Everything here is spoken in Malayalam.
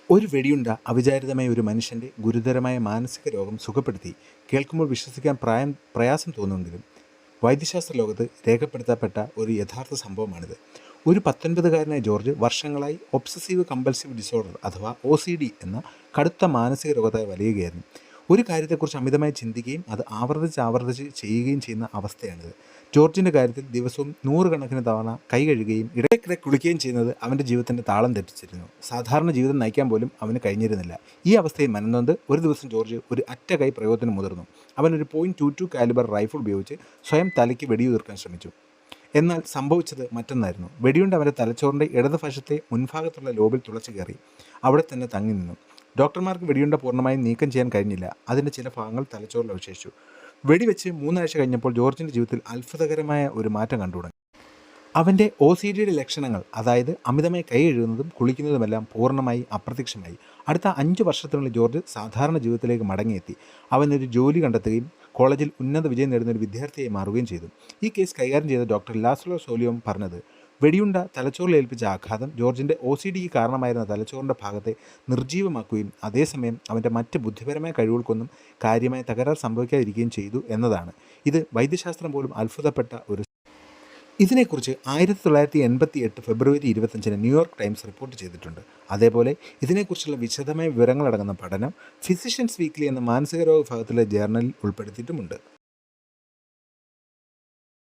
ഒരു വെടിയുണ്ട അവിചാരിതമായ ഒരു മനുഷ്യൻ്റെ ഗുരുതരമായ മാനസിക രോഗം സുഖപ്പെടുത്തി. കേൾക്കുമ്പോൾ വിശ്വസിക്കാൻ പ്രയാസം തോന്നുമെങ്കിലും വൈദ്യശാസ്ത്ര ലോകത്ത് രേഖപ്പെടുത്തപ്പെട്ട ഒരു യഥാർത്ഥ സംഭവമാണിത്. ഒരു 19കാരനായ ജോർജ് വർഷങ്ങളായി ഒബ്സസീവ് കമ്പൽസീവ് ഡിസോർഡർ അഥവാ OCD എന്ന കടുത്ത മാനസിക രോഗത്തായി വലയുകയായിരുന്നു. ഒരു കാര്യത്തെക്കുറിച്ച് അമിതമായി ചിന്തിക്കുകയും അത് ആവർത്തിച്ച് ചെയ്യുകയും ചെയ്യുന്ന അവസ്ഥയാണിത്. ജോർജിൻ്റെ കാര്യത്തിൽ ദിവസവും 100 കണക്കിന് തവണ കൈ കഴുകുകയും ഇടയ്ക്കിടെ കുളിക്കുകയും ചെയ്യുന്നത് അവൻ്റെ ജീവിതത്തിൻ്റെ താളം തെറ്റിച്ചിരുന്നു. സാധാരണ ജീവിതം നയിക്കാൻ പോലും അവന് കഴിഞ്ഞിരുന്നില്ല. ഈ അവസ്ഥയിൽ മനംനൊന്ത് ഒരു ദിവസം ജോർജ് ഒരു അറ്റകൈ പ്രയോഗത്തിന് മുതിർന്നു. അവനൊരു .22 കാലിബർ റൈഫിൾ ഉപയോഗിച്ച് സ്വയം തലയ്ക്ക് വെടിയുതിർക്കാൻ ശ്രമിച്ചു. എന്നാൽ സംഭവിച്ചത് മറ്റൊന്നായിരുന്നു. വെടിയുണ്ട അവൻ്റെ തലച്ചോറിൻ്റെ ഇടതുവശത്തെ മുൻഭാഗത്തുള്ള ലോബിൽ തുളച്ചു കയറി അവിടെ തന്നെ തങ്ങി നിന്നു. ഡോക്ടർമാർക്ക് വെടിയുണ്ട പൂർണ്ണമായും നീക്കം ചെയ്യാൻ കഴിഞ്ഞില്ല. അതിൻ്റെ ചില ഭാഗങ്ങൾ തലച്ചോറിൽ അവശേഷിച്ചു. വെടിവെച്ച് 3 ആഴ്ച കഴിഞ്ഞപ്പോൾ ജോർജിൻ്റെ ജീവിതത്തിൽ അത്ഭുതകരമായ ഒരു മാറ്റം കണ്ടു തുടങ്ങി. അവൻ്റെ OCDയുടെ ലക്ഷണങ്ങൾ, അതായത് അമിതമായി കൈ കഴുകുന്നതും കുളിക്കുന്നതുമെല്ലാം പൂർണ്ണമായി അപ്രത്യക്ഷമായി. അടുത്ത 5 വർഷത്തിനുള്ളിൽ ജോർജ് സാധാരണ ജീവിതത്തിലേക്ക് മടങ്ങിയെത്തി. അവനൊരു ജോലി കണ്ടെത്തുകയും കോളേജിൽ ഉന്നത വിജയം നേടുന്ന ഒരു വിദ്യാർത്ഥിയായി മാറുകയും ചെയ്തു. ഈ കേസ് കൈകാര്യം ചെയ്ത ഡോക്ടർ ലാസ്ലോ സോലിയോം പറഞ്ഞത്, വെടിയുണ്ട തലച്ചോറിൽ ഏൽപ്പിച്ച ആഘാതം ജോർജിൻ്റെ OCDക്ക് കാരണമായിരുന്ന തലച്ചോറിൻ്റെ ഭാഗത്തെ നിർജ്ജീവമാക്കുകയും അതേസമയം അവൻ്റെ മറ്റ് ബുദ്ധിപരമായ കഴിവുകൾക്കൊന്നും കാര്യമായ തകരാർ സംഭവിക്കാതിരിക്കുകയും ചെയ്തു എന്നതാണ്. ഇത് വൈദ്യശാസ്ത്രം പോലും അത്ഭുതപ്പെട്ട ഒരു. ഇതിനെക്കുറിച്ച് 1988 ഫെബ്രുവരി 25 ന്യൂയോർക്ക് ടൈംസ് റിപ്പോർട്ട് ചെയ്തിട്ടുണ്ട്. അതേപോലെ ഇതിനെക്കുറിച്ചുള്ള വിശദമായ വിവരങ്ങളടങ്ങുന്ന പഠനം ഫിസിഷ്യൻസ് വീക്ക്ലി എന്ന മാനസികരോഗ വിഭാഗത്തിലെ ജേർണലിൽ ഉൾപ്പെടുത്തിയിട്ടുമുണ്ട്.